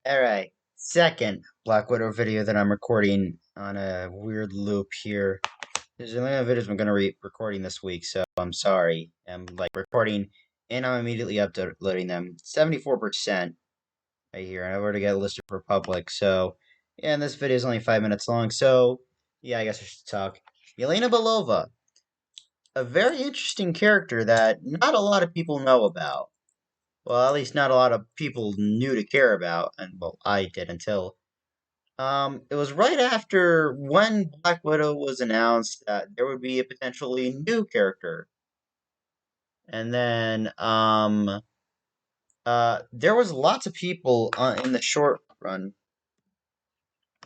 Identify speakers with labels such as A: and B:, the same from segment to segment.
A: Alright, second Black Widow video that I'm recording on a weird loop here. There's a lot of videos I'm going to be recording this week, so I'm sorry. I'm like recording and I'm immediately uploading them. 74% right here, and I've already got it listed for public, so yeah, and this video is only 5 minutes long, so yeah, I guess I should talk. Yelena Belova, a very interesting character that not a lot of people know about. Well, at least not a lot of people knew to care about, and well, I did until it was right after when Black Widow was announced that there would be a potentially new character. And then there was lots of people in the short run.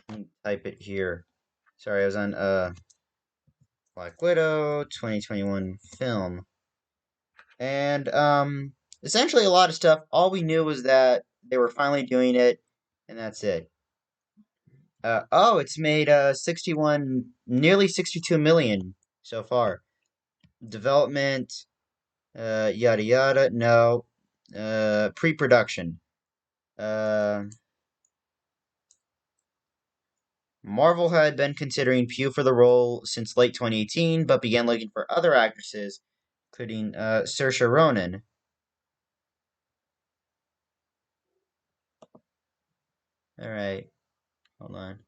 A: Let me type it here. Sorry, I was on Black Widow 2021 film. And essentially a lot of stuff. All we knew was that they were finally doing it, and that's it. Oh, it's made 61, nearly 62 million so far. Development, yada yada. No, pre-production. Uh, Marvel had been considering Pugh for the role since late 2018, but began looking for other actresses, including Saoirse Ronan. All right, hold on.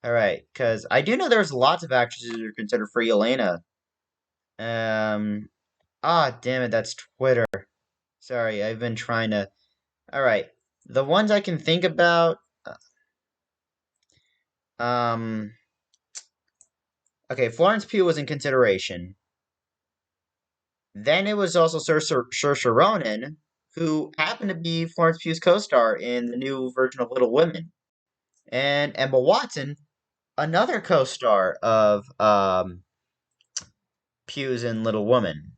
A: All right, because I do know there's lots of actresses who are considered for Yelena. Um, damn it, that's Twitter. Sorry, I've been trying to. All right, the ones I can think about. Um, okay, Florence Pugh was in consideration. Then it was also Saoirse Ronan, who happened to be Florence Pugh's co-star in the new version of Little Women, and Emma Watson, another co-star of Pugh's in Little Women,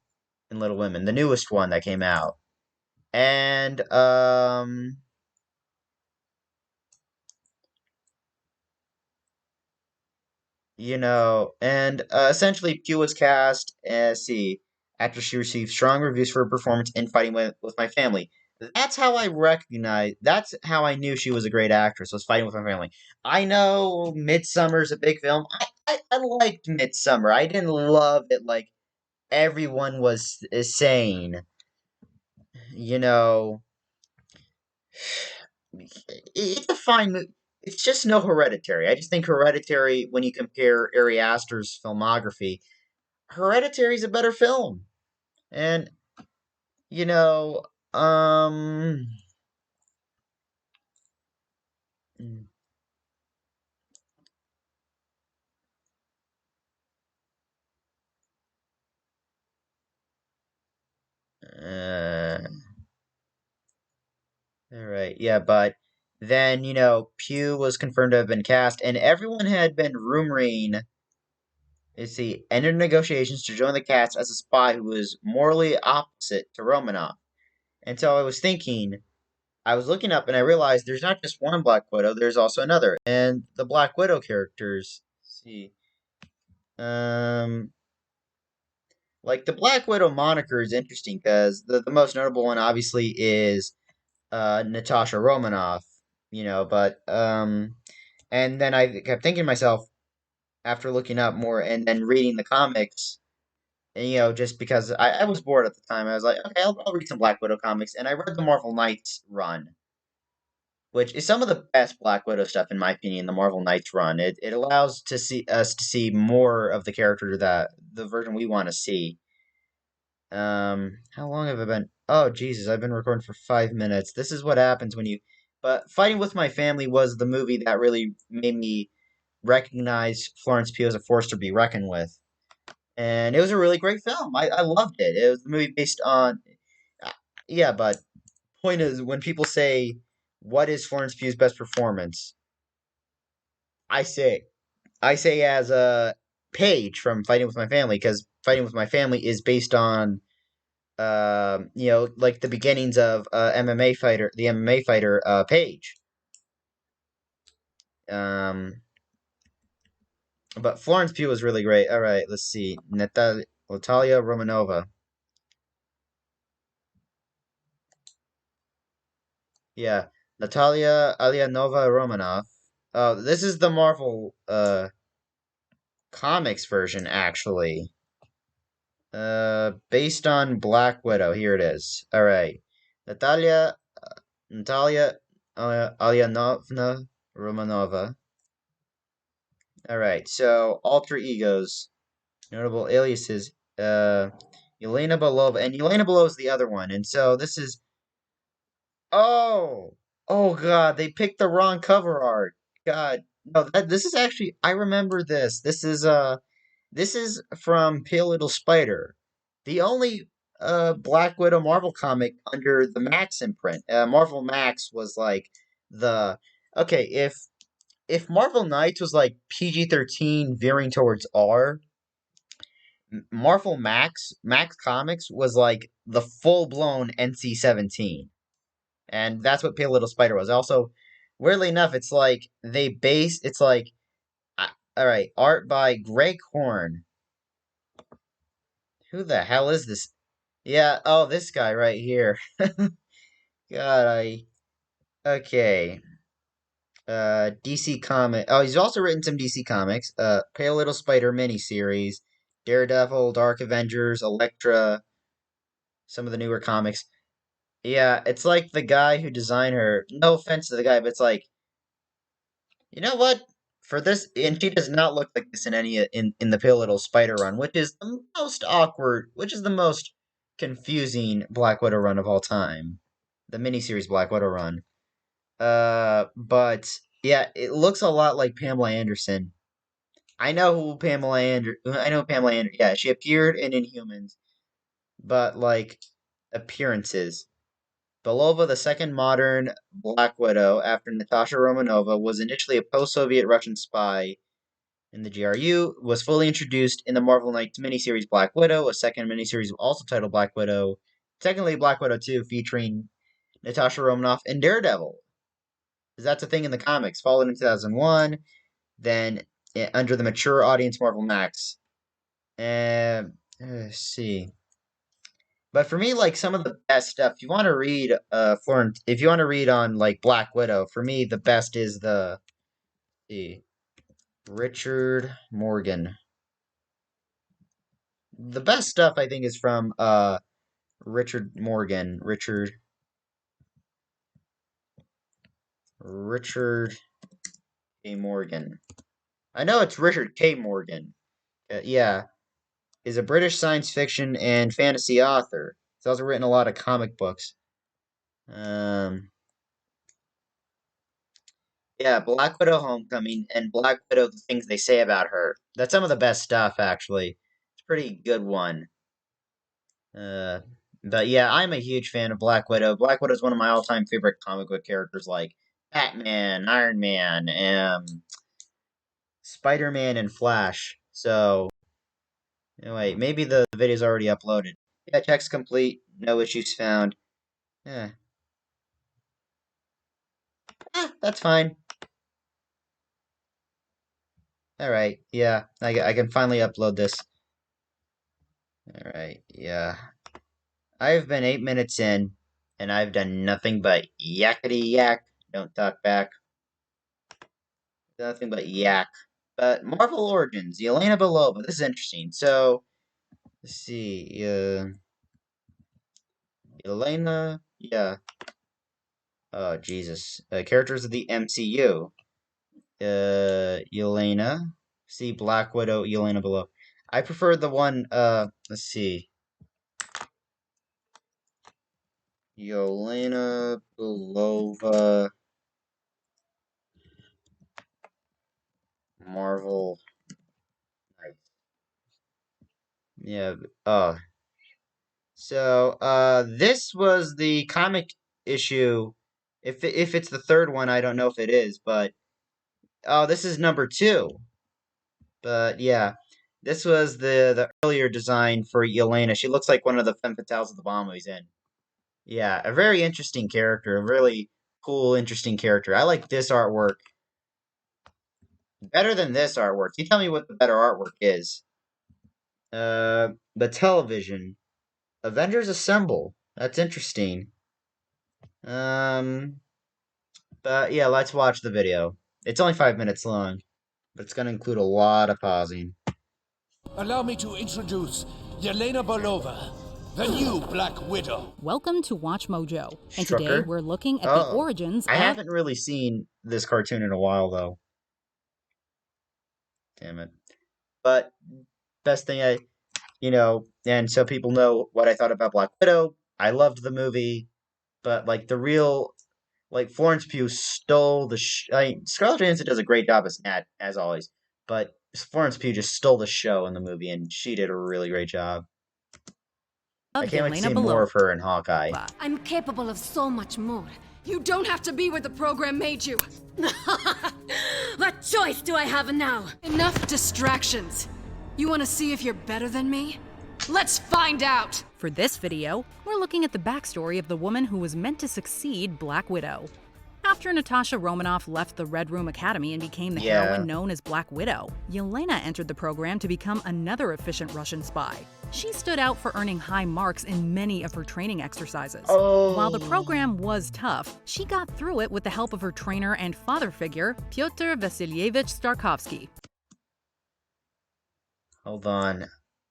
A: the newest one that came out, and essentially Pugh was cast as after she received strong reviews for her performance in Fighting with My Family. That's how I knew she was a great actress, was Fighting with My Family. I know Midsummer's a big film. I liked Midsummer. I didn't love it like everyone is saying. You know, it's a fine movie. It's just no Hereditary. I just think Hereditary, when you compare Ari Aster's filmography, Hereditary's a better film. And, you know, um. Uh, Alright, yeah, but then, Pugh was confirmed to have been cast, and everyone had been rumoring, entered negotiations to join the cast as a spy who was morally opposite to Romanoff. And so I was looking up and I realized there's not just one Black Widow, there's also another. And the Black Widow characters, um, like the Black Widow moniker is interesting because the most notable one obviously is Natasha Romanoff, and then I kept thinking to myself after looking up more and then reading the comics, and, just because I was bored at the time, I was like, okay, I'll read some Black Widow comics, and I read the Marvel Knights run, which is some of the best Black Widow stuff in my opinion. The Marvel Knights run, it allows us to see more of the character that the version we want to see. How long have I been? Oh, Jesus, I've been recording for 5 minutes. This is what happens when you. But Fighting with My Family was the movie that really made me recognize Florence Pugh as a force to be reckoned with. And it was a really great film. I loved it. It was a movie based on. uh, Yeah, but point is, when people say, what is Florence Pugh's best performance? I say, I say as a Paige from Fighting with My Family, because Fighting with My Family is based on like the beginnings of the MMA fighter Paige. Um, but Florence Pugh was really great. All right, let's see. Natalia Romanova. Yeah, Natalia Alianova Romanov. Oh, this is the Marvel comics version actually. Based on Black Widow. Here it is. All right, Natalia Natalia Alyanovna Romanova. All right, so alter egos, notable aliases. Yelena Belova, and Yelena Belova is the other one, and so this is. Oh, oh God, they picked the wrong cover art. God, no, this is actually. I remember this. This is from Pale Little Spider, the only Black Widow Marvel comic under the Max imprint. Marvel Max was like the okay. If Marvel Knights was like PG-13 veering towards R, Marvel Max Comics was like the full blown NC-17, and that's what Pale Little Spider was. Also, weirdly enough, it's like all right, art by Greg Horn. Who the hell is this? Yeah, oh, this guy right here. God, I okay. DC comic. Oh, he's also written some DC comics. Pale Little Spider miniseries, Daredevil, Dark Avengers, Elektra, some of the newer comics. Yeah, it's like the guy who designed her. No offense to the guy, but it's like, you know what? For this, and she does not look like this in any in the Pale Little Spider run, which is the most awkward, which is the most confusing Black Widow run of all time. The miniseries Black Widow run. But yeah, it looks a lot like Pamela Anderson. I know Pamela Anderson. Yeah, she appeared in Inhumans, but like appearances. Belova, the second modern Black Widow after Natasha Romanova, was initially a post-Soviet Russian spy in the GRU, was fully introduced in the Marvel Knights miniseries Black Widow, a second miniseries also titled Black Widow, technically Black Widow 2, featuring Natasha Romanoff and Daredevil. Because that's a thing in the comics. Followed in 2001, then under the mature audience Marvel Max. Let's see. But for me, like some of the best stuff, if you want to read, if you want to read on like Black Widow, for me the best is the Richard Morgan. The best stuff I think is from Richard Morgan. Richard K. Morgan. I know it's Richard K. Morgan. Yeah, is a British science fiction and fantasy author. He's also written a lot of comic books. Um, yeah, Black Widow Homecoming and Black Widow the things they say about her. That's some of the best stuff actually. It's a pretty good one. Uh, but yeah, I'm a huge fan of Black Widow. Black Widow is one of my all-time favorite comic book characters, like Batman, Iron Man, Spider-Man, and Flash. So, anyway, maybe the video's already uploaded. Yeah, check's complete. No issues found. Yeah, that's fine. All right. Yeah, I can finally upload this. All right. Yeah. I've been 8 minutes in, and I've done nothing but yakety yak. Don't talk back. Nothing but yak. But Marvel Origins, Yelena Belova. This is interesting. So, let's see. Yelena. Yeah. Oh, Jesus. Characters of the MCU. Yelena. See, Black Widow, Yelena Belova. I prefer the one, let's see. Yelena Belova. Marvel. Yeah. This was the comic issue. If it's the third one, I don't know if it is, but oh, this is number two. But yeah, this was the earlier design for Yelena. She looks like one of the femme fatales of the bomb he's in. Yeah, a very interesting character, a really cool, interesting character. I like this artwork better than this artwork. You tell me what the better artwork is. The television. Avengers Assemble. That's interesting. Um, but yeah, let's watch the video. It's only 5 minutes long, but it's gonna include a lot of pausing.
B: Allow me to introduce Yelena Belova, the new Black Widow.
C: Welcome to Watch Mojo, and today
A: Strucker?
C: we're looking at the
A: Oh,
C: origins
A: I
C: of...
A: haven't really seen this cartoon in a while, though. Damn it. But best thing and so people know what I thought about Black Widow. I loved the movie, but like the real, like Florence Pugh stole the. Scarlett Johansson does a great job as Nat, as always, but Florence Pugh just stole the show in the movie, and she did a really great job. I can't wait to see more of her in Hawkeye.
D: I'm capable of so much more. You don't have to be where the program made you. What choice do I have now? Enough distractions. You want to see if you're better than me? Let's find out!
C: For this video, we're looking at the backstory of the woman who was meant to succeed Black Widow. After Natasha Romanoff left the Red Room Academy and became the heroine known as Black Widow, Yelena entered the program to become another efficient Russian spy. She stood out for earning high marks in many of her training exercises. While the program was tough, she got through it with the help of her trainer and father figure, Pyotr Vasilievich Starkovsky.
A: Hold on.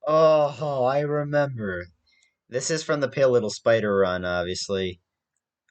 A: Oh, I remember. This is from the Pale Little Spider run, obviously.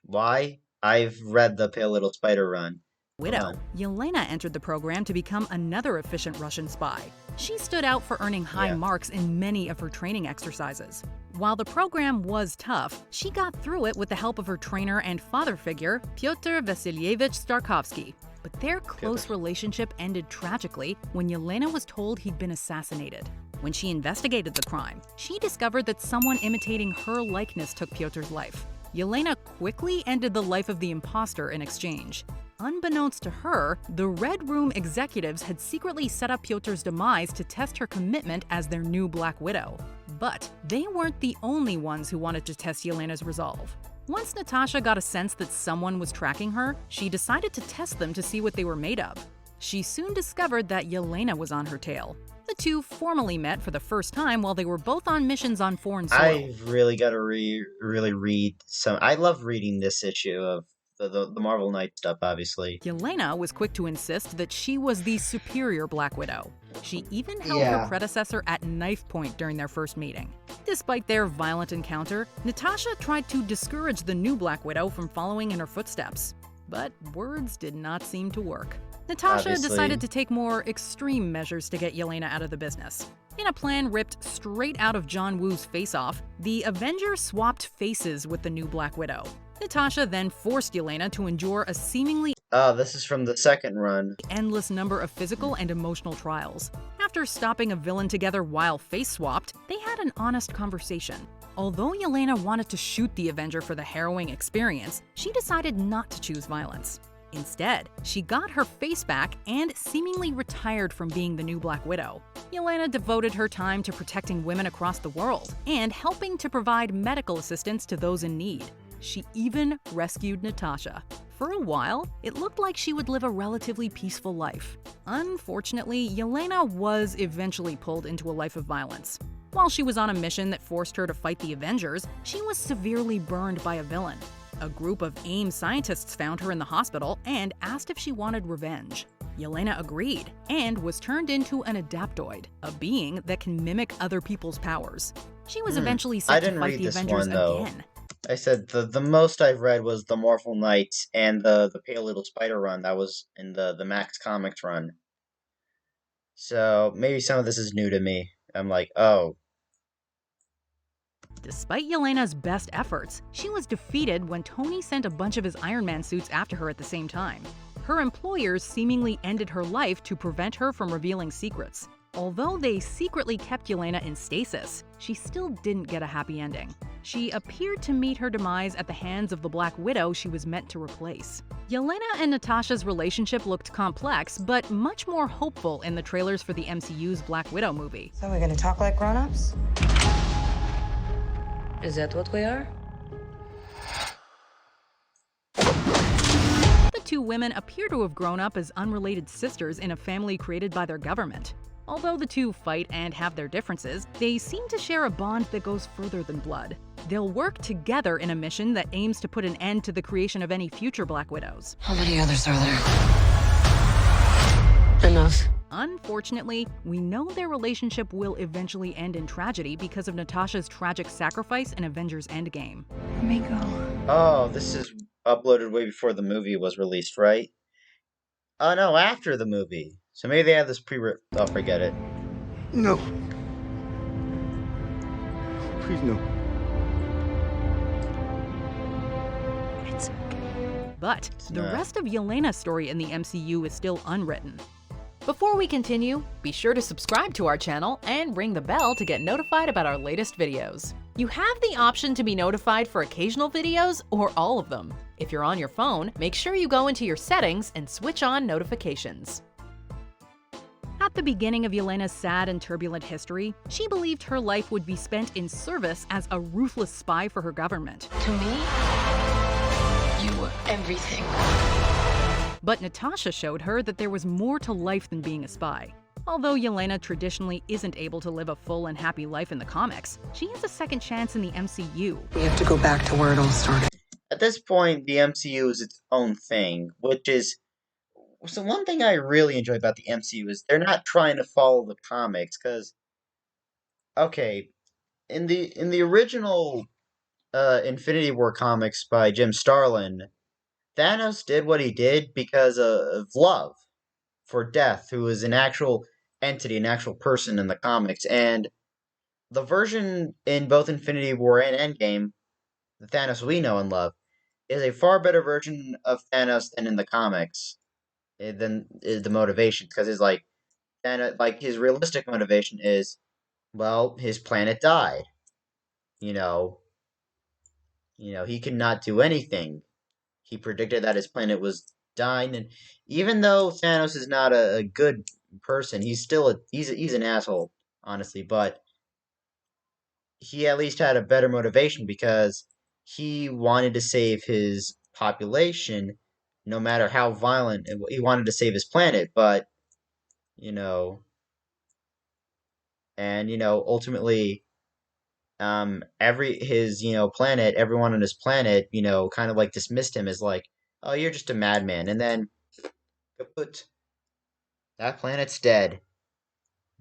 A: Why? I've read the Pale Little Spider run.
C: Widow. Yelena entered the program to become another efficient Russian spy. She stood out for earning high marks in many of her training exercises. While the program was tough, she got through it with the help of her trainer and father figure, Pyotr Vasilievich Starkovsky. But their close relationship ended tragically when Yelena was told he'd been assassinated. When she investigated the crime, she discovered that someone imitating her likeness took Pyotr's life. Yelena quickly ended the life of the imposter in exchange. Unbeknownst to her, the Red Room executives had secretly set up Pyotr's demise to test her commitment as their new Black Widow. But they weren't the only ones who wanted to test Yelena's resolve. Once Natasha got a sense that someone was tracking her, she decided to test them to see what they were made of. She soon discovered that Yelena was on her tail. The two formally met for the first time while they were both on missions on foreign soil.
A: I've really got to really read some. I love reading this issue of the Marvel Knight stuff, obviously.
C: Yelena was quick to insist that she was the superior Black Widow. She even held her predecessor at knife point during their first meeting. Despite their violent encounter, Natasha tried to discourage the new Black Widow from following in her footsteps. But words did not seem to work. Natasha decided to take more extreme measures to get Yelena out of the business. In a plan ripped straight out of John Woo's Face Off, the Avengers swapped faces with the new Black Widow. Natasha then forced Yelena to endure a seemingly
A: this is from the second run.
C: Endless number of physical and emotional trials. After stopping a villain together while face-swapped, they had an honest conversation. Although Yelena wanted to shoot the Avenger for the harrowing experience, she decided not to choose violence. Instead, she got her face back and seemingly retired from being the new Black Widow. Yelena devoted her time to protecting women across the world and helping to provide medical assistance to those in need. She even rescued Natasha. For a while, it looked like she would live a relatively peaceful life. Unfortunately, Yelena was eventually pulled into a life of violence. While she was on a mission that forced her to fight the Avengers, she was severely burned by a villain. A group of AIM scientists found her in the hospital and asked if she wanted revenge. Yelena agreed and was turned into an adaptoid, a being that can mimic other people's powers. She was eventually set to fight the Avengers again.
A: I said the most I've read was the Marvel Knights and the Pale Little Spider run. That was in the Max Comics run. So maybe some of this is new to me. I'm like, oh.
C: Despite Yelena's best efforts, she was defeated when Tony sent a bunch of his Iron Man suits after her at the same time. Her employers seemingly ended her life to prevent her from revealing secrets. Although they secretly kept Yelena in stasis, she still didn't get a happy ending. She appeared to meet her demise at the hands of the Black Widow she was meant to replace. Yelena and Natasha's relationship looked complex, but much more hopeful in the trailers for the MCU's Black Widow movie.
E: So we're gonna talk like grown-ups? Is that what we are?
C: The two women appear to have grown up as unrelated sisters in a family created by their government. Although the two fight and have their differences, they seem to share a bond that goes further than blood. They'll work together in a mission that aims to put an end to the creation of any future Black Widows.
E: How many others are there? Enough.
C: Unfortunately, we know their relationship will eventually end in tragedy because of Natasha's tragic sacrifice in Avengers Endgame.
E: Let me go.
A: Oh, this is uploaded way before the movie was released, right? Oh no, after the movie. So maybe they have this oh, forget it.
F: No. Please, no.
E: It's okay.
C: But the
A: not.
C: rest of Yelena's story in the MCU is still unwritten. Before we continue, be sure to subscribe to our channel and ring the bell to get notified about our latest videos. You have the option to be notified for occasional videos or all of them. If you're on your phone, make sure you go into your settings and switch on notifications. At the beginning of Yelena's sad and turbulent history, she believed her life would be spent in service as a ruthless spy for her government.
E: To me, you were everything.
C: But Natasha showed her that there was more to life than being a spy. Although Yelena traditionally isn't able to live a full and happy life in the comics, she has a second chance in the MCU.
E: We have to go back to where it all started.
A: At this point, the MCU is its own thing, which is... So one thing I really enjoy about the MCU is they're not trying to follow the comics, because... Okay, in the original Infinity War comics by Jim Starlin, Thanos did what he did because of love for Death, who is an actual entity, an actual person in the comics. And the version in both Infinity War and Endgame, the Thanos we know and love, is a far better version of Thanos than in the comics. Than is the motivation, because it's like Thanos, like his realistic motivation is, well, his planet died. You know, he could not do anything. He predicted that his planet was dying, and even though Thanos is not a good person, he's still he's an asshole, honestly. But he at least had a better motivation because he wanted to save his population, no matter how violent. He wanted to save his planet, but ultimately, his planet, everyone on his planet, kind of like dismissed him as like, oh, you're just a madman, and then kaput, that planet's dead.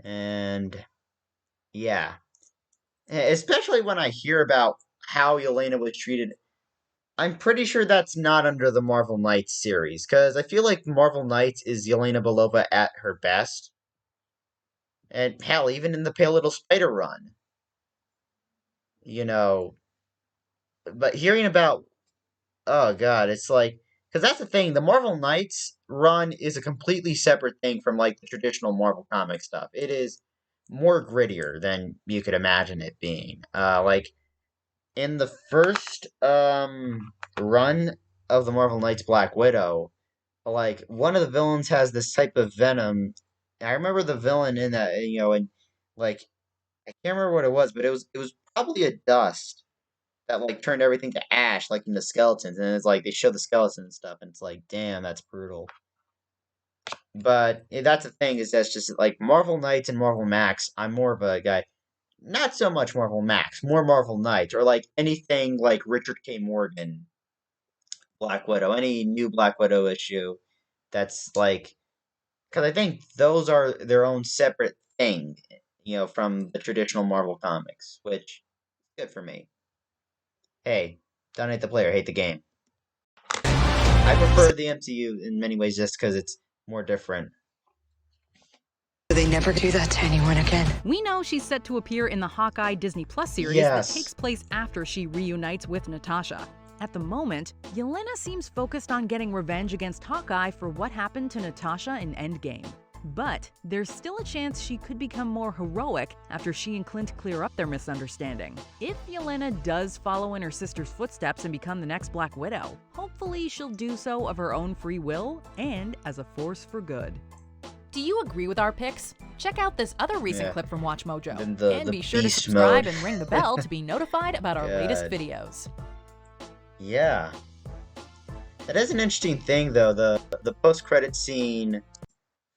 A: And yeah, especially when I hear about how Yelena was treated, I'm pretty sure that's not under the Marvel Knights series, because I feel like Marvel Knights is Yelena Belova at her best. And hell, even in the Pale Little Spider run. But hearing about, oh god, it's like, because that's the thing, the Marvel Knights run is a completely separate thing from like the traditional Marvel comic stuff. It is more grittier than you could imagine it being. Like in the first run of the Marvel Knights Black Widow, like one of the villains has this type of venom. I remember the villain in that, and like I can't remember what it was, but it was probably a dust that like turned everything to ash, like in the skeletons, and it's like they show the skeletons and stuff, and it's like, damn, that's brutal. But that's the thing, is that's just like Marvel Knights and Marvel Max. I'm more of a guy, not so much Marvel Max, more Marvel Knights, or like anything like Richard K. Morgan, Black Widow, any new Black Widow issue. That's like, because I think those are their own separate thing, from the traditional Marvel comics, which is good for me. Hey, don't hate the player, hate the game. I prefer the MCU in many ways just because it's more different.
E: They never do that to anyone again.
C: We know she's set to appear in the Hawkeye Disney Plus series
A: Yes.
C: that takes place after she reunites with Natasha. At the moment, Yelena seems focused on getting revenge against Hawkeye for what happened to Natasha in Endgame. But there's still a chance she could become more heroic after she and Clint clear up their misunderstanding. If Yelena does follow in her sister's footsteps and become the next Black Widow, hopefully she'll do so of her own free will and as a force for good. Do you agree with our picks? Check out this other recent clip from Watch Mojo.
A: Then
C: And
A: the
C: be sure to
A: beast
C: subscribe
A: mode.
C: and ring the bell to be notified about our latest
A: God.
C: videos.
A: Yeah. That is an interesting thing, though. The post-credit scene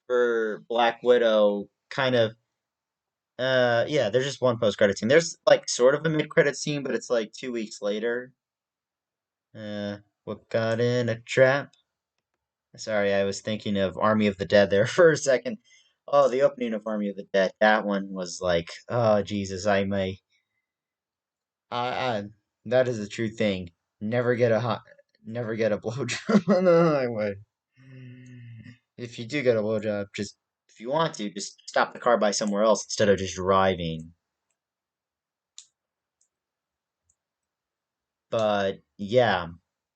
A: for Black Widow kind of Yeah, there's just one post-credit scene. There's like sort of a mid-credit scene, but it's like 2 weeks later. What got in a trap? Sorry, I was thinking of Army of the Dead there for a second. Oh, the opening of Army of the Dead. That one was like, oh Jesus, I that is a true thing. Never get a never get a blowjob on the highway. If you do get a blowjob, just if you want to, just stop the car by somewhere else instead of just driving. But yeah,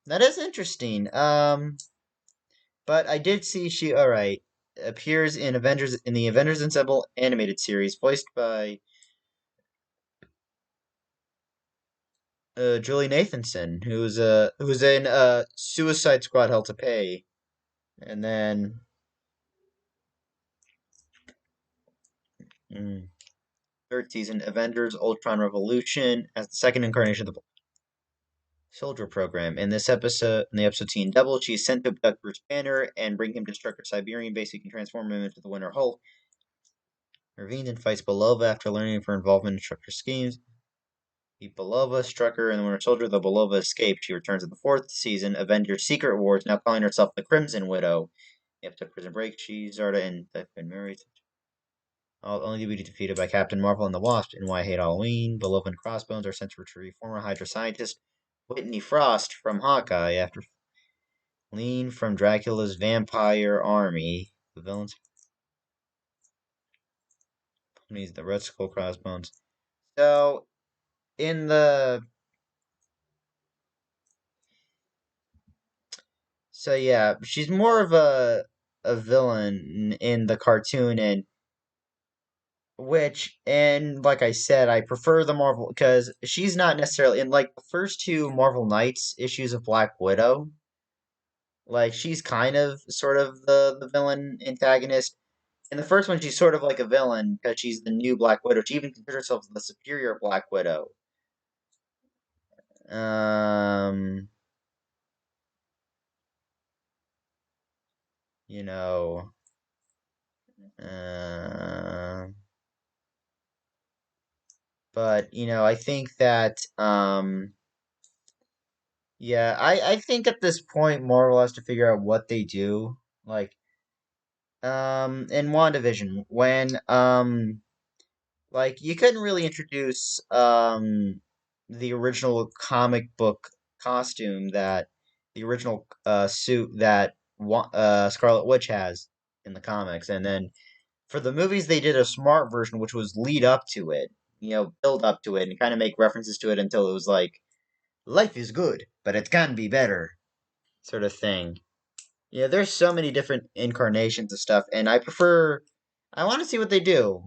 A: that is interesting. But I did see she, all right, appears in the Avengers Ensemble animated series, voiced by Julie Nathanson, who's in Suicide Squad: Hell to Pay, and then mm, third season Avengers: Ultron Revolution as the second incarnation of the Soldier Program. In the episode Teen Double, she is sent to abduct Bruce Banner and bring him to Strucker Siberian base so he can transform him into the Winter Hulk. Ravine and fights Belova after learning of her involvement in Strucker's schemes. The Belova, Strucker, and the Winter Soldier, the Belova escaped. She returns in the fourth season, Avengers Secret Wars, now calling herself the Crimson Widow. After Prison Break, she, Zarda, and they've been married. Only to be defeated by Captain Marvel and the Wasp in Why I Hate Halloween. Belova and Crossbones are sent to retrieve former Hydra scientist Whitney Frost from Hawkeye after fleeing from Dracula's vampire army. The villains. He's the Red Skull Crossbones. So, in the So yeah, she's more of a villain in the cartoon, and like I said, I prefer the Marvel because she's not necessarily in like the first two Marvel Knights issues of Black Widow. Like she's kind of sort of the villain antagonist. In the first one, she's sort of like a villain because she's the new Black Widow. She even considers herself the superior Black Widow. Um, you know, uh, but I think that yeah, I think at this point Marvel has to figure out what they do. Like in WandaVision, when like you couldn't really introduce the original comic book costume that the original suit that Scarlet Witch has in the comics, and then for the movies they did a smart version which was lead up to it, build up to it and kind of make references to it until it was like life is good, but it can be better, sort of thing. Yeah, there's so many different incarnations of stuff, and I want to see what they do.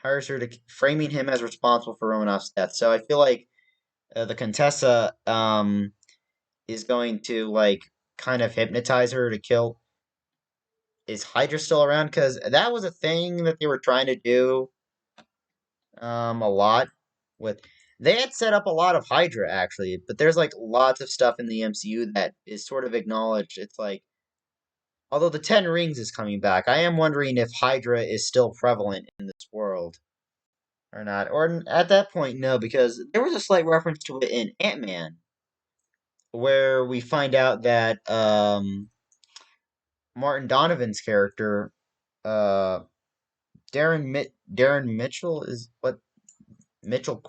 A: Hires her to framing him as responsible for Romanov's death. So I feel like the Contessa is going to like kind of hypnotize her to kill. Is Hydra still around? Because that was a thing that they were trying to do a lot with. They had set up a lot of Hydra actually, but there's like lots of stuff in the MCU that is sort of acknowledged. It's like, although the Ten Rings is coming back, I am wondering if Hydra is still prevalent in this world or not. Or at that point, no, because there was a slight reference to it in Ant-Man, where we find out that Martin Donovan's character, uh, Darren Mitchell is what Mitchell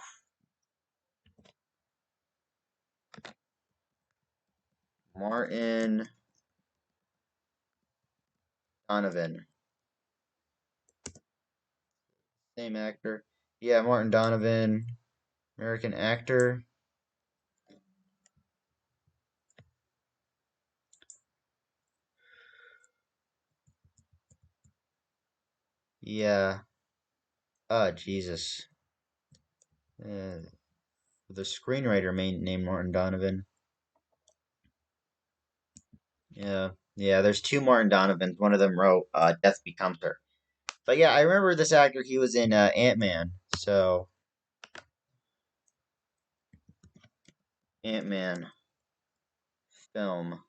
A: Martin Donovan, same actor. Yeah, Martin Donovan, American actor. Yeah. Oh, Jesus. Uh, the screenwriter named Martin Donovan. Yeah. Yeah, there's two Martin Donovans. One of them wrote Death Becomes Her. But yeah, I remember this actor. He was in Ant-Man. So, Ant-Man film.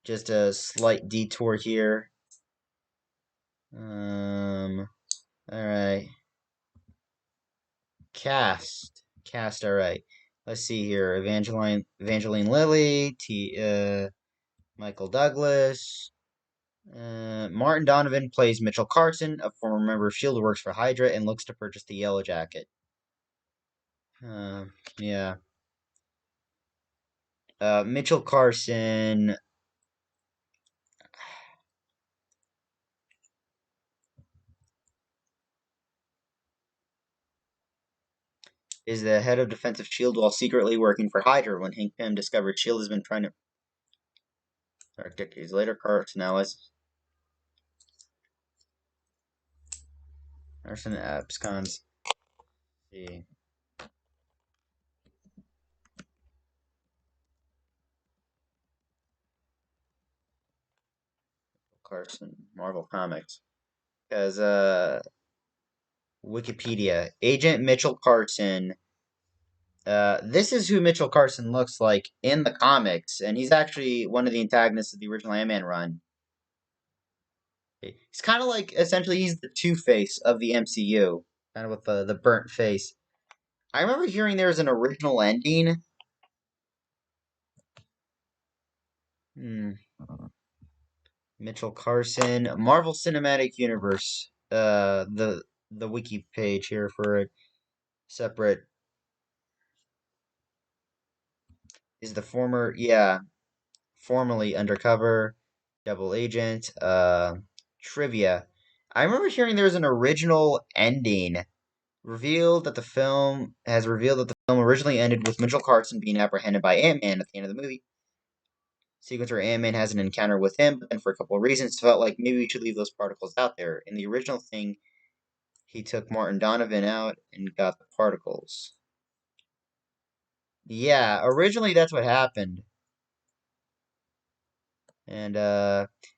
A: Just a slight detour here. Alright. Cast. All right. Let's see here. Evangeline Lilly, Michael Douglas. Martin Donovan plays Mitchell Carson, a former member of Shield who works for Hydra and looks to purchase the Yellow Jacket. Yeah. Mitchell Carson is the head of defensive Shield while secretly working for Hydra. When Hank Pym discovers Shield has been trying to. Decades later, Carson now is. Carson absconds. See. Carson, Marvel Comics. Because, Wikipedia. Agent Mitchell Carson. This is who Mitchell Carson looks like in the comics, and he's actually one of the antagonists of the original Ant-Man run. He's kind of like, essentially, he's the Two-Face of the MCU, kind of with the burnt face. I remember hearing there's an original ending. Mitchell Carson, Marvel Cinematic Universe. The wiki page here for a separate is the formerly undercover double agent. Trivia. I remember hearing there's an original ending revealed that the film originally ended with Mitchell Carson being apprehended by Ant-Man at the end of the movie. Sequence where Ant-Man has an encounter with him, but then for a couple of reasons felt like maybe we should leave those particles out there. In the original thing, he took Martin Donovan out and got the particles. Yeah, originally that's what happened. And,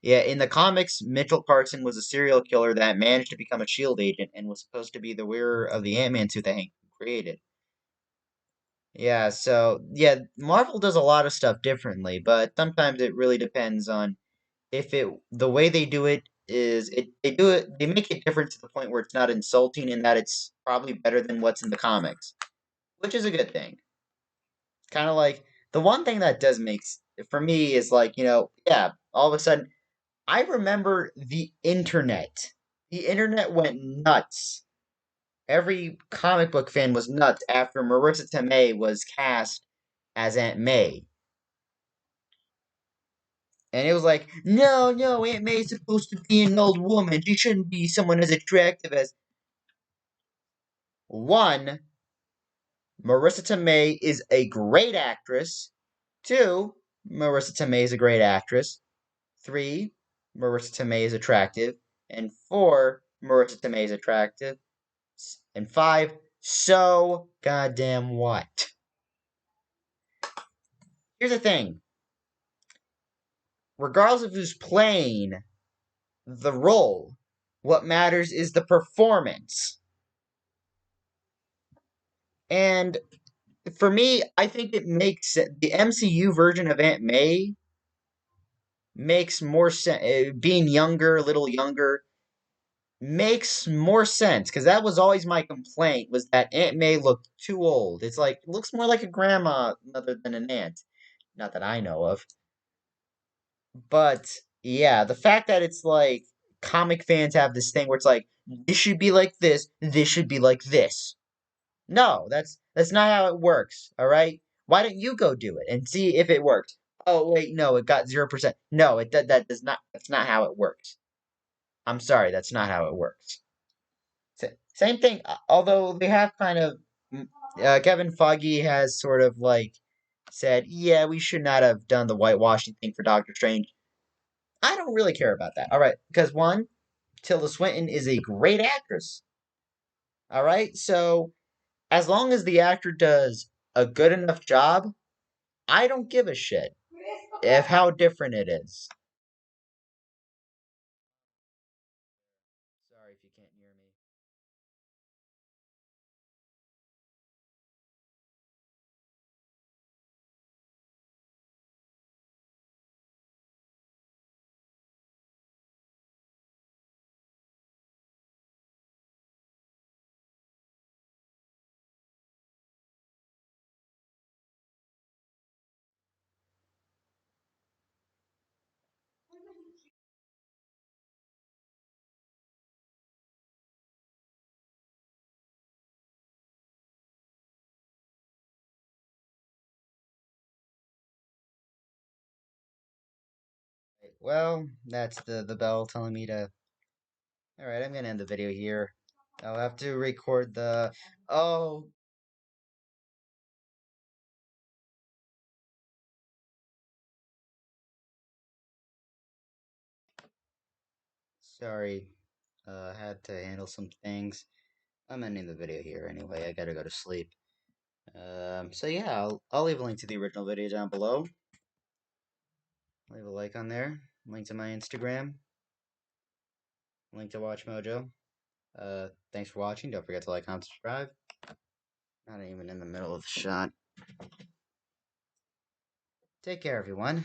A: yeah, in the comics, Mitchell Carson was a serial killer that managed to become a SHIELD agent and was supposed to be the wearer of the Ant-Man suit that Hank created. Yeah, so, yeah, Marvel does a lot of stuff differently, but sometimes it really depends on the way they do it is, they make it different to the point where it's not insulting and that it's probably better than what's in the comics, which is a good thing. Kind of like, the one thing that does make, for me, is like, yeah, all of a sudden, I remember the internet. The internet went nuts. Every comic book fan was nuts after Marissa Tomei was cast as Aunt May. And it was like, no, Aunt May's supposed to be an old woman. She shouldn't be someone as attractive as. One, Marissa Tomei is a great actress. Two, Marissa Tomei is a great actress. Three, Marissa Tomei is attractive. And four, Marissa Tomei is attractive. And five, so goddamn what? Here's the thing. Regardless of who's playing the role, what matters is the performance. And for me, I think it makes the MCU version of Aunt May makes more sense. Being younger, a little younger, makes more sense because that was always my complaint, was that Aunt May looked too old. It's like, looks more like a grandma rather than an aunt. Not that I know of. But yeah, the fact that it's like comic fans have this thing where it's like, this should be like this should be like this. No, that's not how it works, all right? Why don't you go do it and see if it works? Oh wait, no, it got 0%. No, that does not, that's not how it works. I'm sorry, that's not how it works. Same thing, although they have kind of Kevin Feige has sort of like said, yeah, we should not have done the whitewashing thing for Doctor Strange. I don't really care about that. All right, because one, Tilda Swinton is a great actress. All right, so as long as the actor does a good enough job, I don't give a shit of how different it is. Sorry if you can't hear me. well, that's the bell telling me to... Alright, I'm gonna end the video here. I'll have to record the... Oh, sorry. I had to handle some things. I'm ending the video here anyway. I gotta go to sleep. So yeah, I'll leave a link to the original video down below. Leave a like on there. Link to my Instagram. Link to Watch Mojo. Thanks for watching. Don't forget to like, comment, subscribe. Not even in the middle of the shot. Take care, everyone.